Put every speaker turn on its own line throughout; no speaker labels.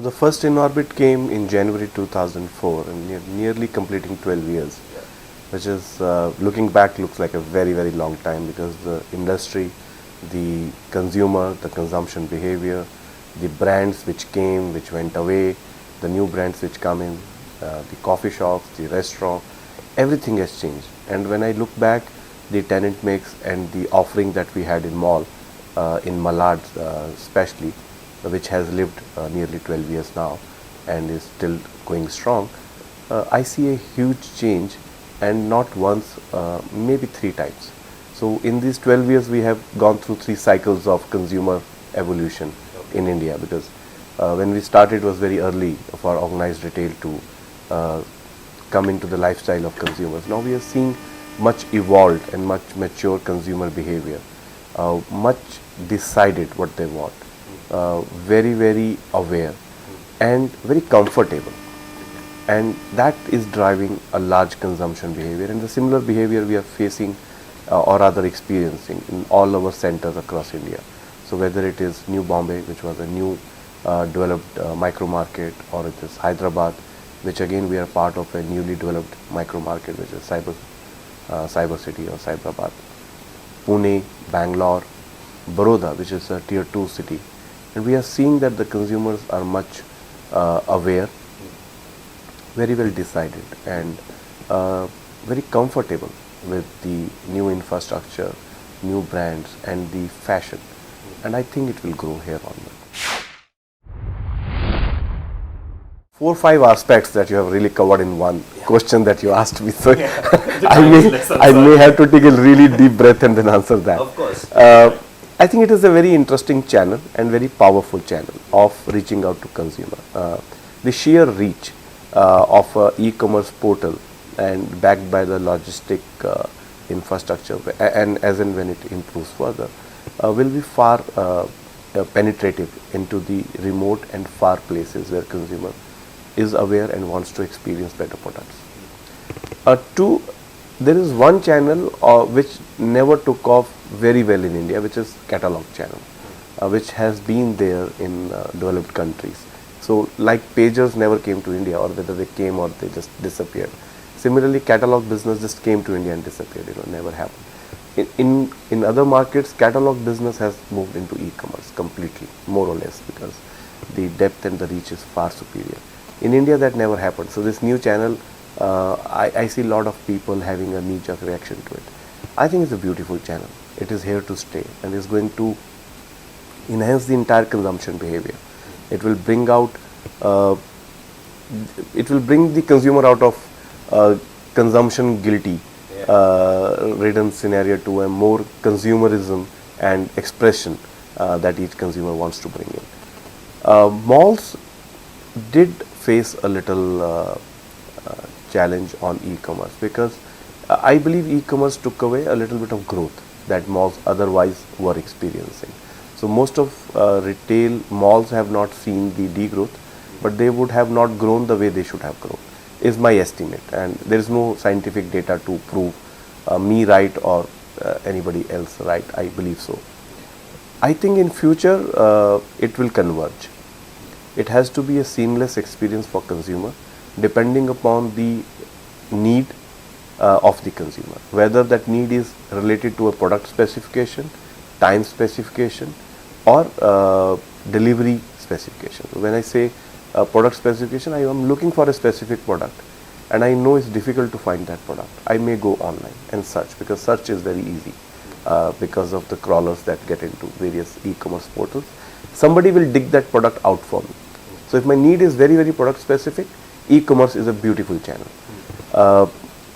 So the first Inorbit came in January 2004 and nearly completing 12 years, which is looking back looks like a very long time, because the industry, the consumer, the consumption behavior, the brands which came, which went away, the new brands which come in, the coffee shops, the restaurant, everything has changed. And when I look back, the tenant mix and the offering that we had in mall, in Malad especially, which has lived nearly 12 years now and is still going strong, I see a huge change, and not once, maybe 3 times. So in these 12 years we have gone through 3 cycles of consumer evolution in India, because when we started it was very early for organized retail to come into the lifestyle of consumers. Now we are seeing much evolved and much mature consumer behavior, much decided what they want, very aware and very comfortable, and that is driving a large consumption behavior. And the similar behavior we are facing or rather experiencing in all our centers across India. So whether it is New Bombay, which was a new developed micro market, or it is Hyderabad, which again we are part of a newly developed micro market, which is Cyber City or Cyberabad, Pune, Bangalore, Baroda, which is a tier 2 city. And we are seeing that the consumers are much aware, very well decided, and very comfortable with the new infrastructure, new brands and the fashion. And I think it will grow here onward. 4 or 5 aspects that you have really covered in one question that you asked me. So I may have to take a really deep breath and then answer that.
Of course.
I think it is a very interesting channel and very powerful channel of reaching out to consumer. The sheer reach of a e-commerce portal and backed by the logistic infrastructure, and as and when it improves further, will be far penetrative into the remote and far places where consumer is aware and wants to experience better products. 2, there is one channel which never took off very well in India, which is catalog channel, which has been there in developed countries. So like pagers never came to India, or whether they came or they just disappeared. Similarly, catalog business just came to India and disappeared, never happened. In other markets, catalog business has moved into e-commerce completely, more or less, because the depth and the reach is far superior. In India that never happened. So this new channel, I see a lot of people having a knee-jerk reaction to it. I think it's a beautiful channel. It is here to stay and is going to enhance the entire consumption behavior. It will bring out, it will bring the consumer out of consumption guilty ridden scenario to a more consumerism and expression that each consumer wants to bring in. Malls did face a little challenge on e-commerce, because I believe e-commerce took away a little bit of growth that malls otherwise were experiencing. So most of retail malls have not seen the degrowth, but they would have not grown the way they should have grown, is my estimate, and there is no scientific data to prove me right or anybody else right. I believe so. I think in future it will converge. It has to be a seamless experience for consumer, depending upon the need of the consumer, whether that need is related to a product specification, time specification, or delivery specification. When I say product specification, I am looking for a specific product and I know it's difficult to find that product. I may go online and search, because search is very easy because of the crawlers that get into various e-commerce portals. Somebody will dig that product out for me. So if my need is very product specific, e-commerce is a beautiful channel.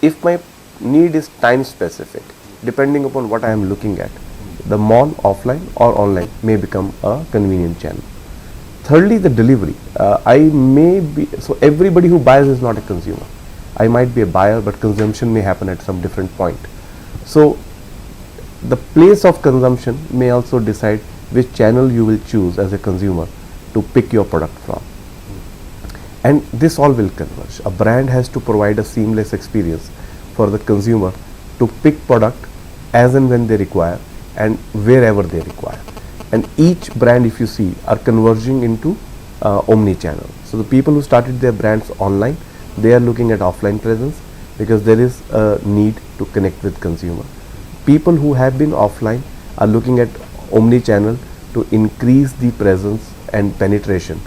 If my need is time specific, depending upon what I am looking at, the mall, offline or online, may become a convenient channel. Thirdly, the delivery. So everybody who buys is not a consumer. I might be a buyer, but consumption may happen at some different point. So the place of consumption may also decide which channel you will choose as a consumer to pick your product from. And this all will converge. A brand has to provide a seamless experience for the consumer to pick product as and when they require and wherever they require. And each brand, if you see, are converging into omni-channel. So the people who started their brands online, they are looking at offline presence because there is a need to connect with consumer. People who have been offline are looking at omni-channel to increase the presence and penetration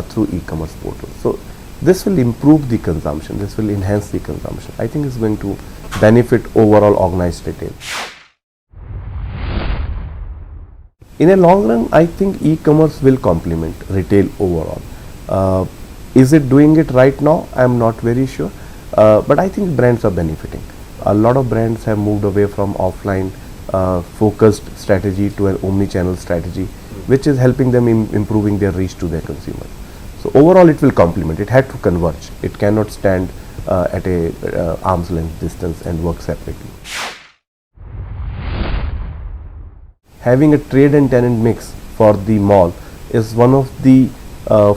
through e-commerce portals. So this will improve the consumption, this will enhance the consumption. I think it's going to benefit overall organized retail. In a long run, I think e-commerce will complement retail overall. Is it doing it right now? I am not very sure, but I think brands are benefiting. A lot of brands have moved away from offline focused strategy to an omni-channel strategy, which is helping them in improving their reach to their consumers. So overall, it will complement. It had to converge. It cannot stand at a arm's length distance and work separately. Having a trade and tenant mix for the mall is one of the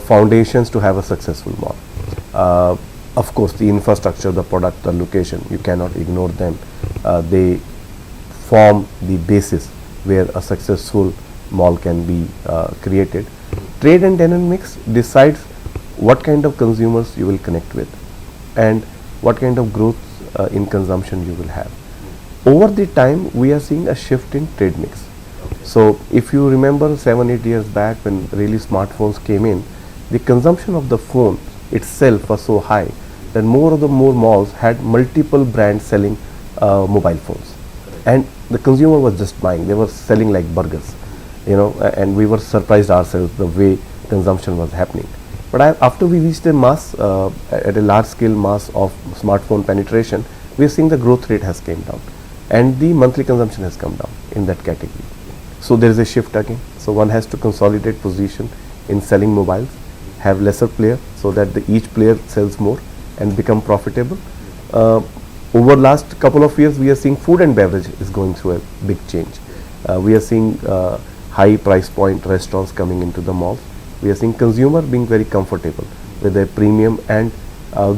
foundations to have a successful mall. Of course, the infrastructure, the product, the location, you cannot ignore them. They form the basis where a successful mall can be created. Trade and tenant mix decides what kind of consumers you will connect with and what kind of growth in consumption you will have. Over the time, we are seeing a shift in trade mix. So if you remember 7-8 years back when really smartphones came in, the consumption of the phone itself was so high that more malls had multiple brands selling mobile phones, and the consumer was just buying. They were selling like burgers, and we were surprised ourselves the way consumption was happening. But after we reached a mass, at a large scale mass of smartphone penetration, we are seeing the growth rate has came down and the monthly consumption has come down in that category. So there is a shift again. So one has to consolidate position in selling mobiles, have lesser player so that each player sells more and become profitable. Over last couple of years, we are seeing food and beverage is going through a big change. We are seeing high price point restaurants coming into the malls. We are seeing consumer being very comfortable with a premium and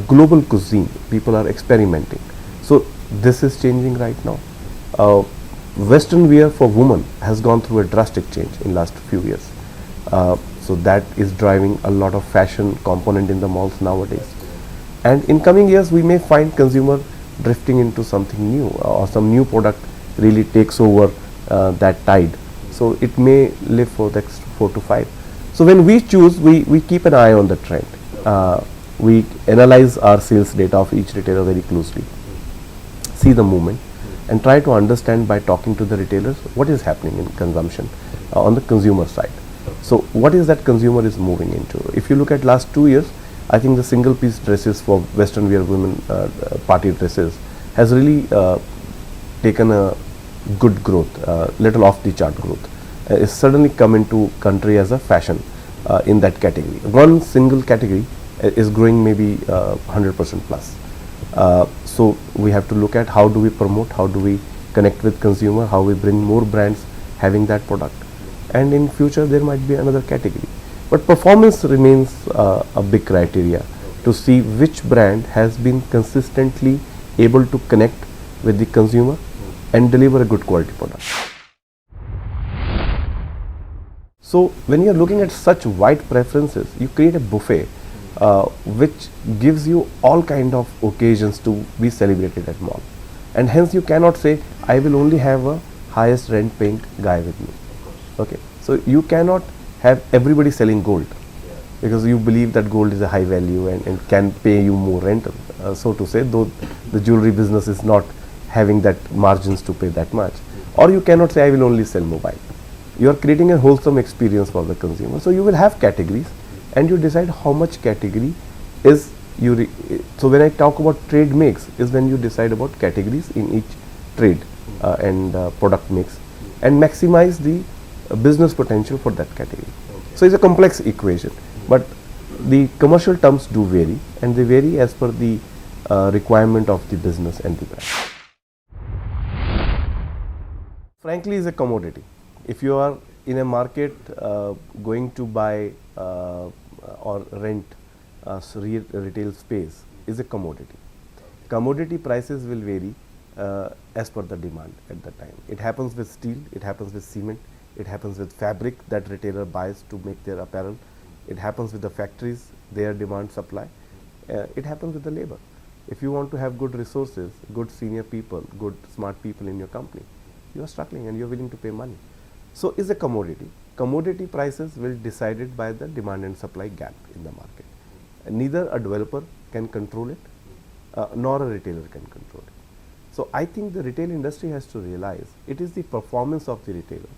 global cuisine. People are experimenting. So this is changing right now. Western wear for women has gone through a drastic change in last few years. So that is driving a lot of fashion component in the malls nowadays. And in coming years, we may find consumer drifting into something new or some new product really takes over that tide. So it may live for the next 4 to 5. So when we choose, we keep an eye on the trend. We analyze our sales data of each retailer very closely, see the movement, and try to understand by talking to the retailers what is happening in consumption on the consumer side. So what is that consumer is moving into? If you look at last 2 years, I think the single piece dresses for Western wear women party dresses has really taken a good growth, little off the chart growth. It's suddenly come into country as a fashion in that category. One single category is growing maybe 100% plus. So we have to look at how do we promote, how do we connect with consumer, how we bring more brands having that product, and in future there might be another category. But performance remains a big criteria to see which brand has been consistently able to connect with the consumer and deliver a good quality product. So when you are looking at such wide preferences, you create a buffet which gives you all kind of occasions to be celebrated at mall, and hence you cannot say I will only have a highest rent paying guy with me. Okay, so you cannot have everybody selling gold because you believe that gold is a high value and can pay you more rent, so to say, though the jewelry business is not having that margins to pay that much. Or you cannot say I will only sell mobile. You are creating a wholesome experience for the consumer. So you will have categories and you decide how much category is you. So when I talk about trade mix is when you decide about categories in each trade and product mix and maximize the business potential for that category. So it's a complex equation, but the commercial terms do vary and they vary as per the requirement of the business and the brand. Frankly, it's a commodity. If you are in a market going to buy or rent retail space, is a commodity. Commodity prices will vary as per the demand at the time. It happens with steel, it happens with cement, it happens with fabric that retailer buys to make their apparel. It happens with the factories, their demand supply. It happens with the labor. If you want to have good resources, good senior people, good smart people in your company, you are struggling and you are willing to pay money. So is a commodity. Commodity prices will be decided by the demand and supply gap in the market. Neither a developer can control it, nor a retailer can control it. So I think the retail industry has to realize it is the performance of the retailer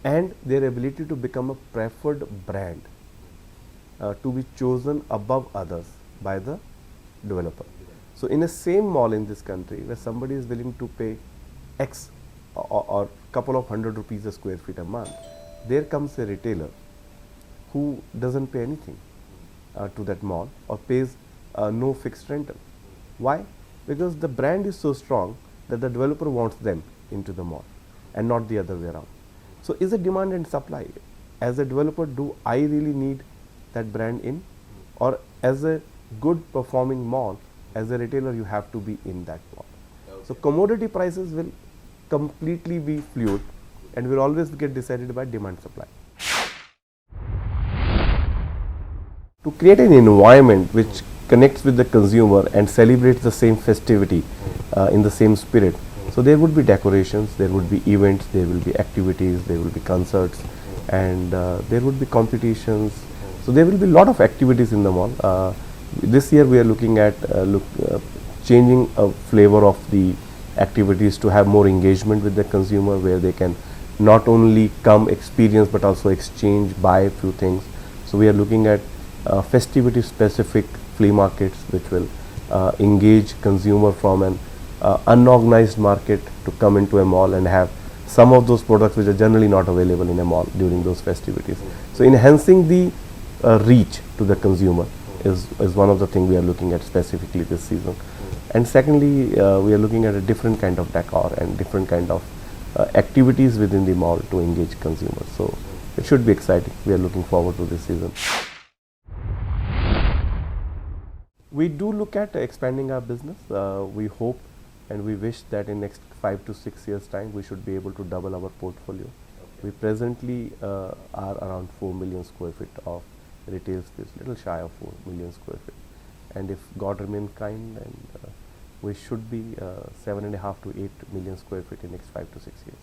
and their ability to become a preferred brand to be chosen above others by the developer. So in a same mall in this country where somebody is willing to pay X or couple of hundred rupees a square feet a month, there comes a retailer who doesn't pay anything to that mall or pays no fixed rental. Why? Because the brand is so strong that the developer wants them into the mall and not the other way around. So is a demand and supply. As a developer, do I really need that brand in? Or as a good performing mall, as a retailer, you have to be in that mall. Okay. So commodity prices will completely be fluid and will always get decided by demand supply. To create an environment which connects with the consumer and celebrates the same festivity in the same spirit. So there would be decorations, there would be events, there will be activities, there will be concerts, and there would be competitions. So there will be a lot of activities in the mall. This year we are looking at changing a flavor of the activities to have more engagement with the consumer, where they can not only come experience but also exchange, buy a few things. So we are looking at festivity specific flea markets which will engage consumer from an unorganized market to come into a mall and have some of those products which are generally not available in a mall during those festivities. So enhancing the reach to the consumer is one of the things we are looking at specifically this season. And secondly, we are looking at a different kind of decor and different kind of activities within the mall to engage consumers. So it should be exciting. We are looking forward to this season. We do look at expanding our business. We hope and we wish that in next 5 to 6 years time we should be able to double our portfolio. Okay. We presently are around 4 million square feet of retail space, little shy of 4 million square feet. And if God remain kind, and we should be 7.5 to 8 million square feet in next 5 to 6 years.